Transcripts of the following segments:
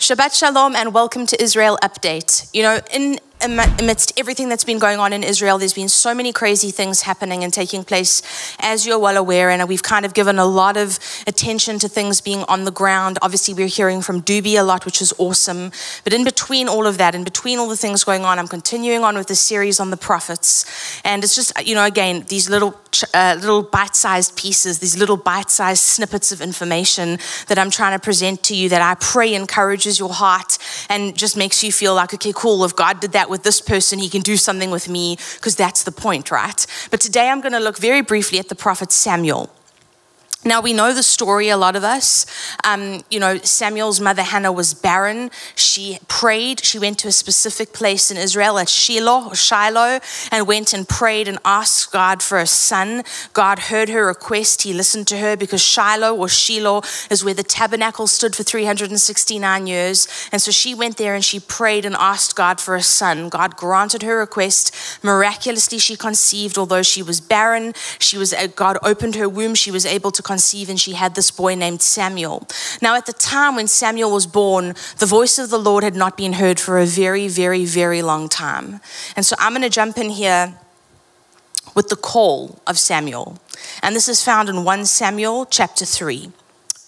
Shabbat Shalom and welcome to Israel Update. You know, amidst everything that's been going on in Israel, there's been so many crazy things happening and taking place, as you're well aware, and we've kind of given a lot of attention to things being on the ground. Obviously, we're hearing from Doobie a lot, which is awesome. But in between all of that, in between all the things going on, I'm continuing on with the series on the prophets. And it's just, you know, again, these little bite-sized pieces, these little bite-sized snippets of information that I'm trying to present to you that I pray encourages your heart and just makes you feel like, okay, cool, if God did that with this person, he can do something with me, because that's the point, right? But today I'm going to look very briefly at the prophet Samuel. Now, we know the story, a lot of us. You know, Samuel's mother Hannah was barren. She prayed. She went to a specific place in Israel at Shiloh, and went and prayed and asked God for a son. God heard her request. He listened to her, because Shiloh is where the tabernacle stood for 369 years. And so she went there and she prayed and asked God for a son. God granted her request. Miraculously, she conceived, although she was barren. God opened her womb. She was able to conceive, and she had this boy named Samuel. Now, at the time when Samuel was born, the voice of the Lord had not been heard for a very, very, very long time. And so I'm going to jump in here with the call of Samuel. And this is found in 1 Samuel chapter 3.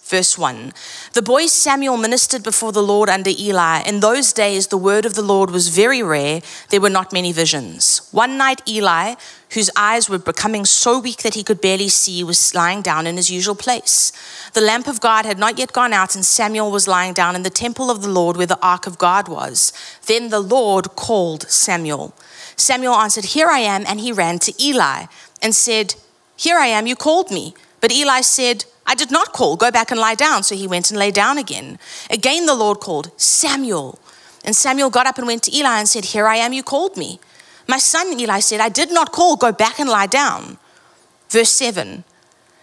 Verse 1, the boy Samuel ministered before the Lord under Eli. In those days, the word of the Lord was very rare. There were not many visions. One night, Eli, whose eyes were becoming so weak that he could barely see, was lying down in his usual place. The lamp of God had not yet gone out, and Samuel was lying down in the temple of the Lord where the ark of God was. Then the Lord called Samuel. Samuel answered, "Here I am," and he ran to Eli and said, "Here I am, you called me." But Eli said, "I did not call, go back and lie down." So he went and lay down again. Again the Lord called, "Samuel." And Samuel got up and went to Eli and said, "Here I am, you called me." "My son," Eli said, "I did not call, go back and lie down." Verse 7,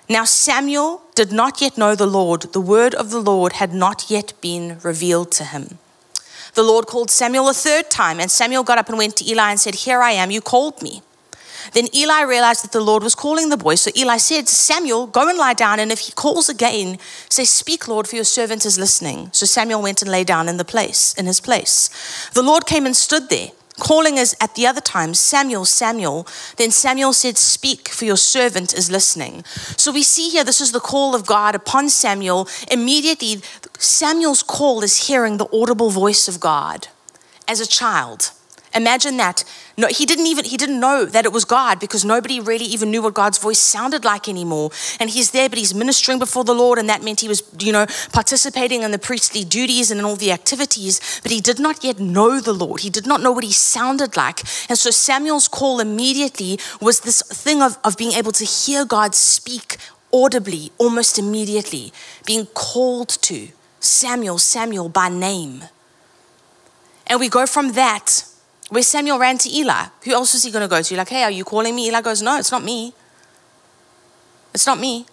now Samuel did not yet know the Lord. The word of the Lord had not yet been revealed to him. The Lord called Samuel a third time, and Samuel got up and went to Eli and said, "Here I am, you called me." Then Eli realized that the Lord was calling the boy. So Eli said, "Samuel, go and lie down. And if he calls again, say, 'Speak, Lord, for your servant is listening.'" So Samuel went and lay down in his place. The Lord came and stood there, calling as at the other time, "Samuel, Samuel." Then Samuel said, "Speak, for your servant is listening." So we see here, this is the call of God upon Samuel. Immediately, Samuel's call is hearing the audible voice of God as a child. Imagine that. No, he didn't know that it was God, because nobody really even knew what God's voice sounded like anymore. And he's there, but he's ministering before the Lord, and that meant he was, participating in the priestly duties and in all the activities, but he did not yet know the Lord. He did not know what he sounded like. And so Samuel's call immediately was this thing of being able to hear God speak audibly, almost immediately, being called to Samuel, Samuel by name. And we go from that, where Samuel ran to Eli. Who else was he going to go to? Like, "Hey, are you calling me?" Eli goes, "No, it's not me. It's not me."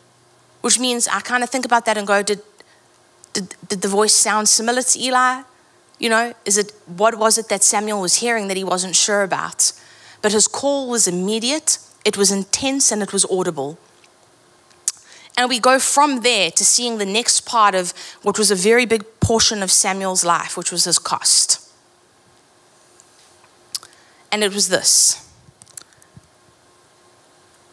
Which means I kind of think about that and go, did the voice sound similar to Eli? You know, what was it that Samuel was hearing that he wasn't sure about? But his call was immediate, it was intense, and it was audible. And we go from there to seeing the next part of what was a very big portion of Samuel's life, which was his cost. And it was this.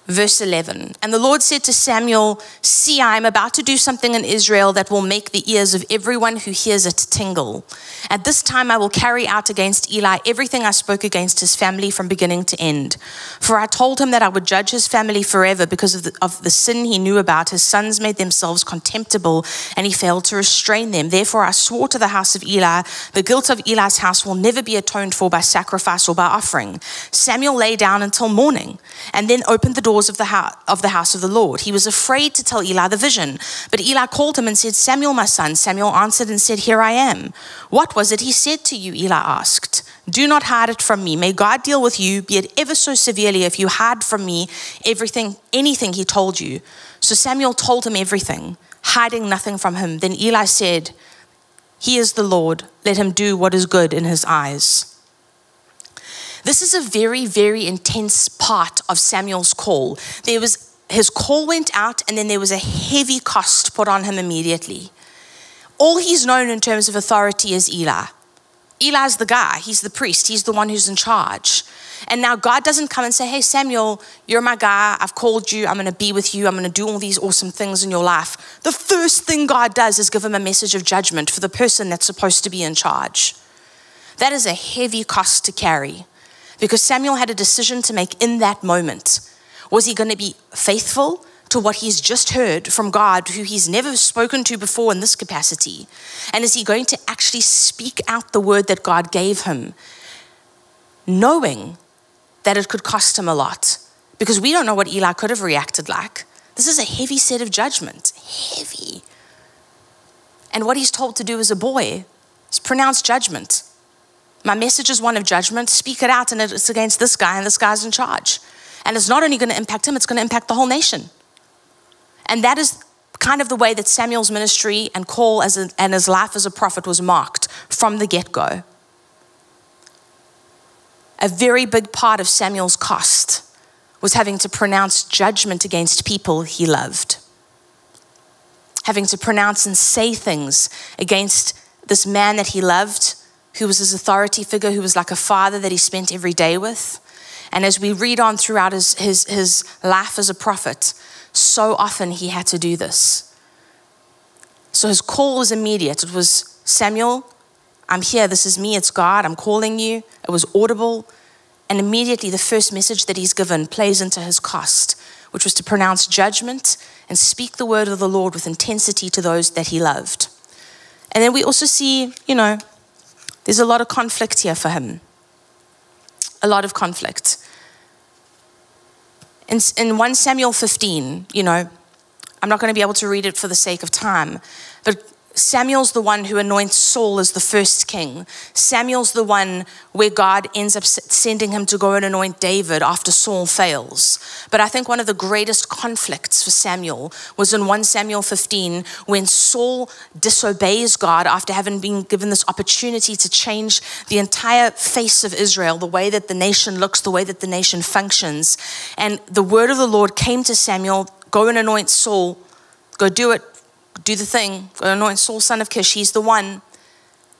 Verse 11, and the Lord said to Samuel, "See, I am about to do something in Israel that will make the ears of everyone who hears it tingle. At this time I will carry out against Eli everything I spoke against his family from beginning to end. For I told him that I would judge his family forever because of the sin he knew about. His sons made themselves contemptible, and he failed to restrain them. Therefore I swore to the house of Eli, the guilt of Eli's house will never be atoned for by sacrifice or by offering." Samuel lay down until morning, and then opened the door of the house of the Lord. He was afraid to tell Eli the vision, but Eli called him and said, "Samuel, my son." Samuel answered and said, "Here I am." "What was it he said to you?" Eli asked. "Do not hide it from me. May God deal with you, be it ever so severely, if you hide from me anything he told you." So Samuel told him everything, hiding nothing from him. Then Eli said, "He is the Lord. Let him do what is good in his eyes." This is a very, very intense part of Samuel's call. His call went out, and then there was a heavy cost put on him immediately. All he's known in terms of authority is Eli. Eli's the guy, he's the priest, he's the one who's in charge. And now God doesn't come and say, hey, Samuel, you're my guy, I've called you, I'm going to be with you, I'm going to do all these awesome things in your life. The first thing God does is give him a message of judgment for the person that's supposed to be in charge. That is a heavy cost to carry, because Samuel had a decision to make in that moment. Was he going to be faithful to what he's just heard from God, who he's never spoken to before in this capacity? And is he going to actually speak out the word that God gave him, knowing that it could cost him a lot? Because we don't know what Eli could have reacted like. This is a heavy set of judgment, heavy. And what he's told to do as a boy is pronounce judgment. My message is one of judgment, speak it out, and it's against this guy, and this guy's in charge. And it's not only going to impact him, it's going to impact the whole nation. And that is kind of the way that Samuel's ministry and call and his life as a prophet was marked from the get-go. A very big part of Samuel's cost was having to pronounce judgment against people he loved. Having to pronounce and say things against this man that he loved, who was his authority figure, who was like a father that he spent every day with. And as we read on throughout his life as a prophet, so often he had to do this. So his call was immediate. It was, Samuel, I'm here, this is me, it's God, I'm calling you. It was audible. And immediately the first message that he's given plays into his cost, which was to pronounce judgment and speak the word of the Lord with intensity to those that he loved. And then we also see, there's a lot of conflict here for him. A lot of conflict. In 1 Samuel 15, I'm not going to be able to read it for the sake of time, but Samuel's the one who anoints Saul as the first king. Samuel's the one where God ends up sending him to go and anoint David after Saul fails. But I think one of the greatest conflicts for Samuel was in 1 Samuel 15, when Saul disobeys God after having been given this opportunity to change the entire face of Israel, the way that the nation looks, the way that the nation functions. And the word of the Lord came to Samuel, go and anoint Saul, go do it. Do the thing, go anoint Saul, son of Kish, he's the one.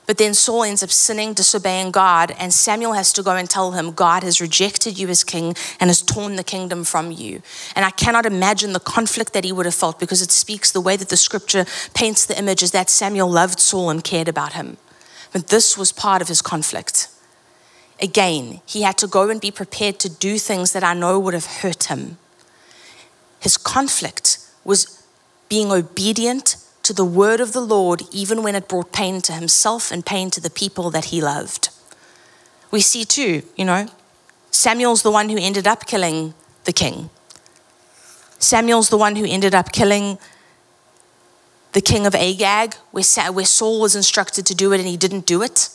But then Saul ends up sinning, disobeying God, and Samuel has to go and tell him, God has rejected you as king and has torn the kingdom from you. And I cannot imagine the conflict that he would have felt, because it speaks the way that the scripture paints the image is that Samuel loved Saul and cared about him. But this was part of his conflict. Again, he had to go and be prepared to do things that I know would have hurt him. His conflict was being obedient to the word of the Lord, even when it brought pain to himself and pain to the people that he loved. We see too, Samuel's the one who ended up killing the king. Samuel's the one who ended up killing the king of Agag, where Saul was instructed to do it and he didn't do it.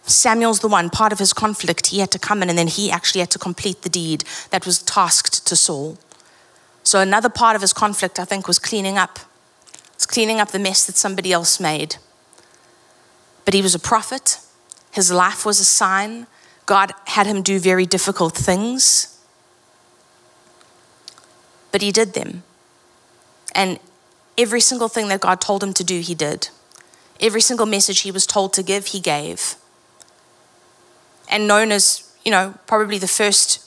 Samuel's the one, part of his conflict, he had to come in and then he actually had to complete the deed that was tasked to Saul. So another part of his conflict, I think, was cleaning up. It's cleaning up the mess that somebody else made. But he was a prophet. His life was a sign. God had him do very difficult things. But he did them. And every single thing that God told him to do, he did. Every single message he was told to give, he gave. And known as, probably the first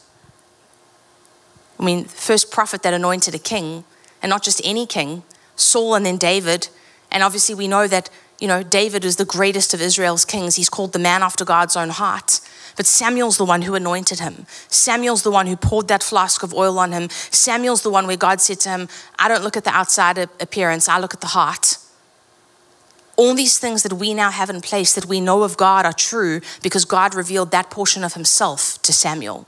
prophet that anointed a king, and not just any king, Saul and then David. And obviously we know that, David is the greatest of Israel's kings. He's called the man after God's own heart. But Samuel's the one who anointed him. Samuel's the one who poured that flask of oil on him. Samuel's the one where God said to him, I don't look at the outside appearance, I look at the heart. All these things that we now have in place that we know of God are true because God revealed that portion of himself to Samuel.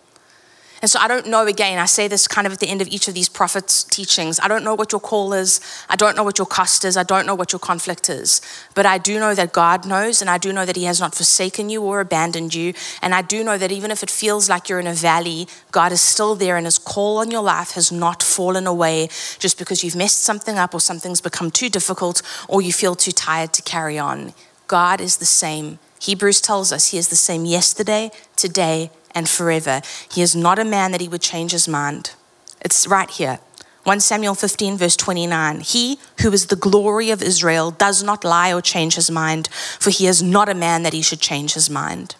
And so I don't know, again, I say this kind of at the end of each of these prophets' teachings. I don't know what your call is. I don't know what your cost is. I don't know what your conflict is. But I do know that God knows, and I do know that he has not forsaken you or abandoned you. And I do know that even if it feels like you're in a valley, God is still there, and his call on your life has not fallen away just because you've messed something up or something's become too difficult or you feel too tired to carry on. God is the same. Hebrews tells us he is the same yesterday, today, and forever. He is not a man that he would change his mind. It's right here. 1 Samuel 15 verse 29, he who is the glory of Israel does not lie or change his mind, for he is not a man that he should change his mind.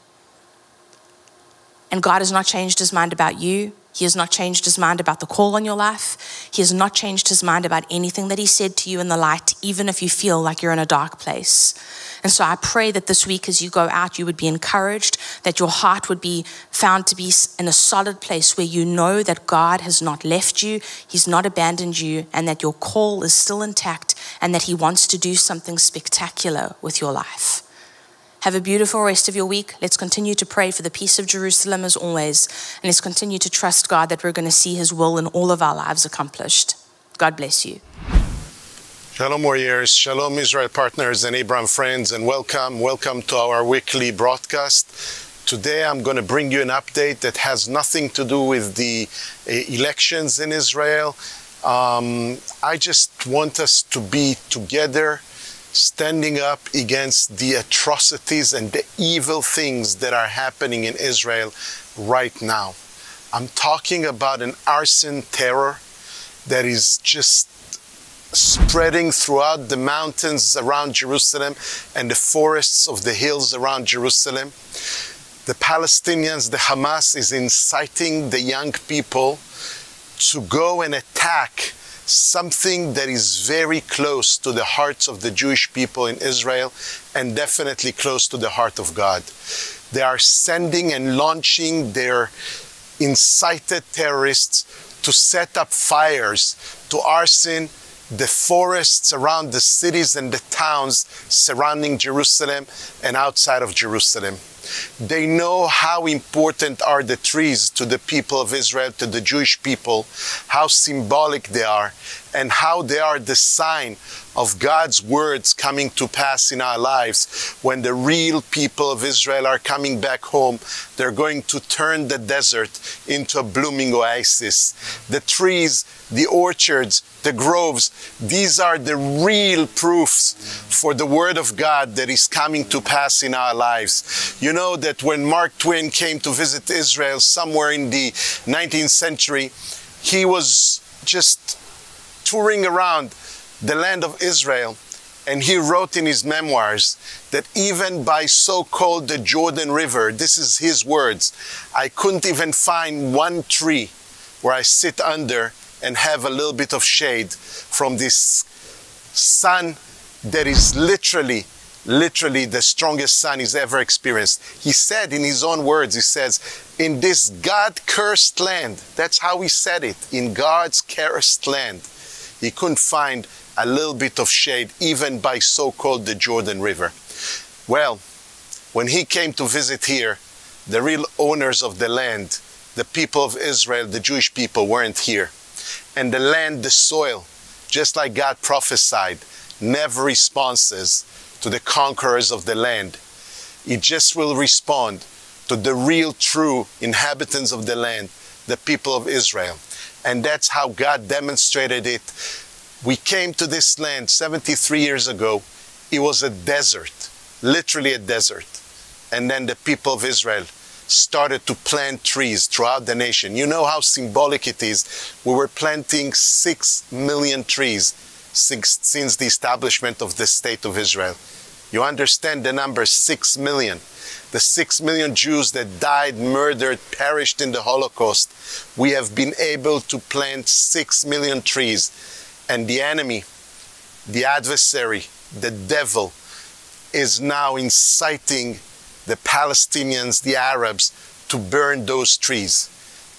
And God has not changed his mind about you. He has not changed his mind about the call on your life. He has not changed his mind about anything that he said to you in the light, even if you feel like you're in a dark place. And so I pray that this week as you go out, you would be encouraged, that your heart would be found to be in a solid place where you know that God has not left you, he's not abandoned you, and that your call is still intact, and that he wants to do something spectacular with your life. Have a beautiful rest of your week. Let's continue to pray for the peace of Jerusalem as always. And let's continue to trust God that we're going to see his will in all of our lives accomplished. God bless you. Shalom warriors, shalom Israel partners and Abraham friends, and welcome to our weekly broadcast. Today I'm going to bring you an update that has nothing to do with the elections in Israel. I just want us to be together, standing up against the atrocities and the evil things that are happening in Israel right now. I'm talking about an arson terror that is just spreading throughout the mountains around Jerusalem and the forests of the hills around Jerusalem. The Palestinians, the Hamas, is inciting the young people to go and attack something that is very close to the hearts of the Jewish people in Israel and definitely close to the heart of God. They are sending and launching their incited terrorists to set up fires, to arson the forests around the cities and the towns surrounding Jerusalem and outside of Jerusalem. They know how important are the trees to the people of Israel, to the Jewish people, how symbolic they are, and how they are the sign of God's words coming to pass in our lives. When the real people of Israel are coming back home, they're going to turn the desert into a blooming oasis. The trees, the orchards, the groves, these are the real proofs for the word of God that is coming to pass in our lives. You know that when Mark Twain came to visit Israel somewhere in the 19th century, he was just touring around the land of Israel, and he wrote in his memoirs that even by so-called the Jordan River, this is his words, I couldn't even find one tree where I sit under and have a little bit of shade from this sun that is literally the strongest sun he's ever experienced. He said in his own words, he says, in this God-cursed land, that's how he said it, in God's cursed land, he couldn't find a little bit of shade even by so-called the Jordan River. Well, when he came to visit here, the real owners of the land, the people of Israel, the Jewish people, weren't here. And the land, the soil, just like God prophesied, never responds to the conquerors of the land. It just will respond to the real, true inhabitants of the land, the people of Israel. And that's how God demonstrated it. We came to this land 73 years ago. It was a desert, literally a desert. And then the people of Israel started to plant trees throughout the nation. You know how symbolic it is. We were planting 6 million trees since the establishment of the State of Israel. You understand the number 6 million. The 6 million Jews that died, murdered, perished in the Holocaust. We have been able to plant 6 million trees. And the enemy, the adversary, the devil, is now inciting the Palestinians, the Arabs, to burn those trees.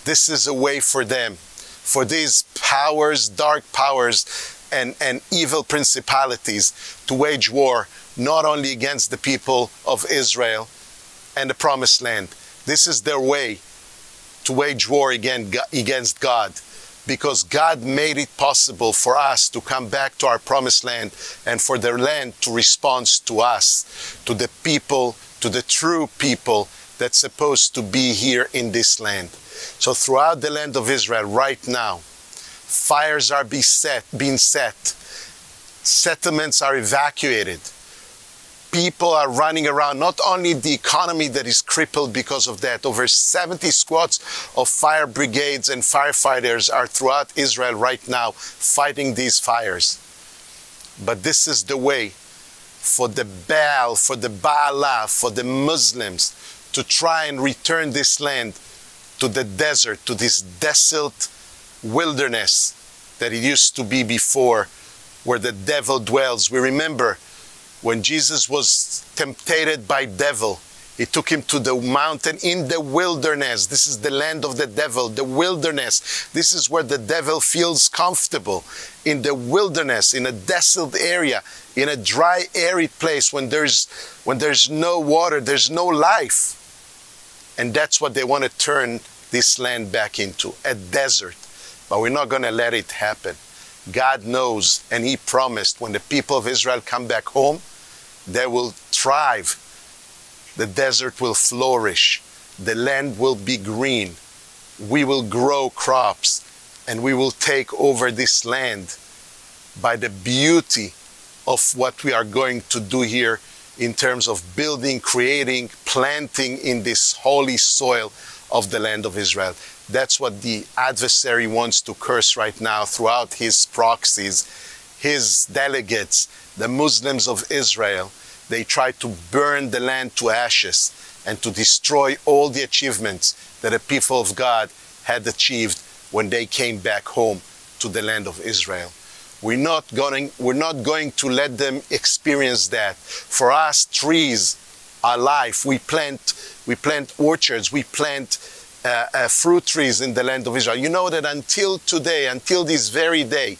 This is a way for them, for these powers, dark powers, and evil principalities to wage war, not only against the people of Israel and the Promised Land. This is their way to wage war against God, because God made it possible for us to come back to our Promised Land and for the land to respond to us, to the people, to the true people that's supposed to be here in this land. So throughout the land of Israel right now, fires are being set, settlements are evacuated, People are running around, not only the economy that is crippled because of that. Over 70 squads of fire brigades and firefighters are throughout Israel right now fighting these fires. But this is the way for the Baal, for the Baalah, for the Muslims to try and return this land to the desert, to this desolate wilderness that it used to be before, where the devil dwells. We remember when Jesus was tempted by devil, he took him to the mountain in the wilderness. This is the land of the devil, the wilderness. This is where the devil feels comfortable, in the wilderness, in a desolate area, in a dry, arid place when there's no water, there's no life. And that's what they want to turn this land back into, a desert. But we're not going to let it happen. God knows, and He promised when the people of Israel come back home, they will thrive. The desert will flourish. The land will be green. We will grow crops, and we will take over this land by the beauty of what we are going to do here in terms of building, creating, planting in this holy soil of the land of Israel. That's what the adversary wants to curse right now throughout his proxies, his delegates, the Muslims of Israel. They try to burn the land to ashes and to destroy all the achievements that the people of God had achieved when they came back home to the land of Israel. We're not going to let them experience that. For us, trees are life. We plant orchards, we plant fruit trees in the land of Israel. You know that until today, until this very day,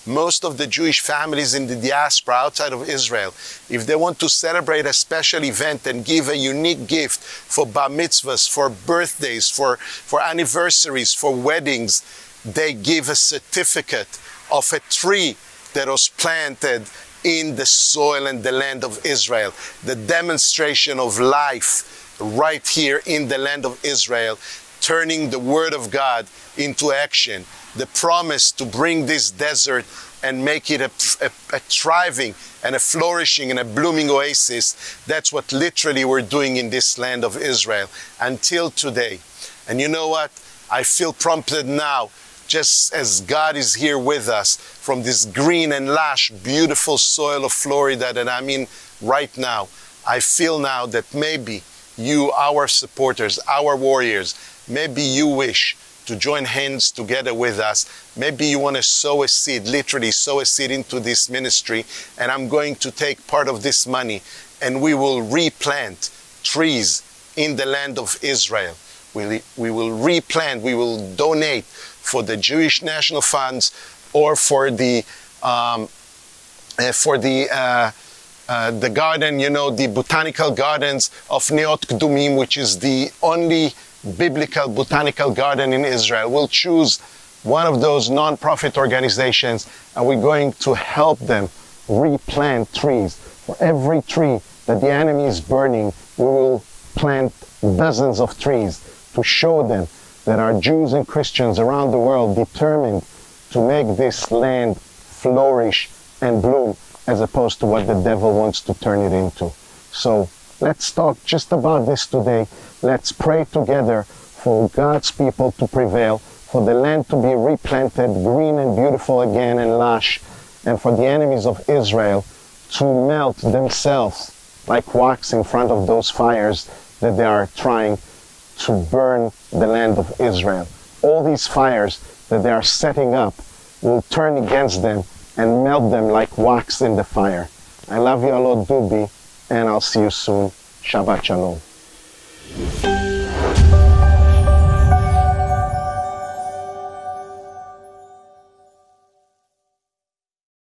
most of the Jewish families in the diaspora outside of Israel, if they want to celebrate a special event and give a unique gift for bar mitzvahs, for birthdays, for anniversaries, for weddings, they give a certificate of a tree that was planted in the soil and the land of Israel. The demonstration of life right here in the land of Israel, turning the Word of God into action. The promise to bring this desert and make it a thriving and a flourishing and a blooming oasis. That's what literally we're doing in this land of Israel until today. And you know what? I feel prompted now, just as God is here with us from this green and lush, beautiful soil of Florida that I'm in right now. I feel now that maybe you, our supporters, our warriors, maybe you wish to join hands together with us. Maybe you want to sow a seed, literally sow a seed into this ministry, and I'm going to take part of this money and we will replant trees in the land of Israel. We will replant, we will donate for the Jewish National Funds or for the garden, you know, the botanical gardens of Neot Kdumim, which is the only biblical botanical garden in Israel. We'll choose one of those non-profit organizations and we're going to help them replant trees. For every tree that the enemy is burning, we will plant dozens of trees to show them that our Jews and Christians around the world determined to make this land flourish and bloom as opposed to what the devil wants to turn it into. So let's talk just about this today. Let's pray together for God's people to prevail, for the land to be replanted green and beautiful again and lush, and for the enemies of Israel to melt themselves like wax in front of those fires that they are trying to burn the land of Israel. All these fires that they are setting up will turn against them and melt them like wax in the fire. I love you a lot, Doobie, and I'll see you soon. Shabbat Shalom.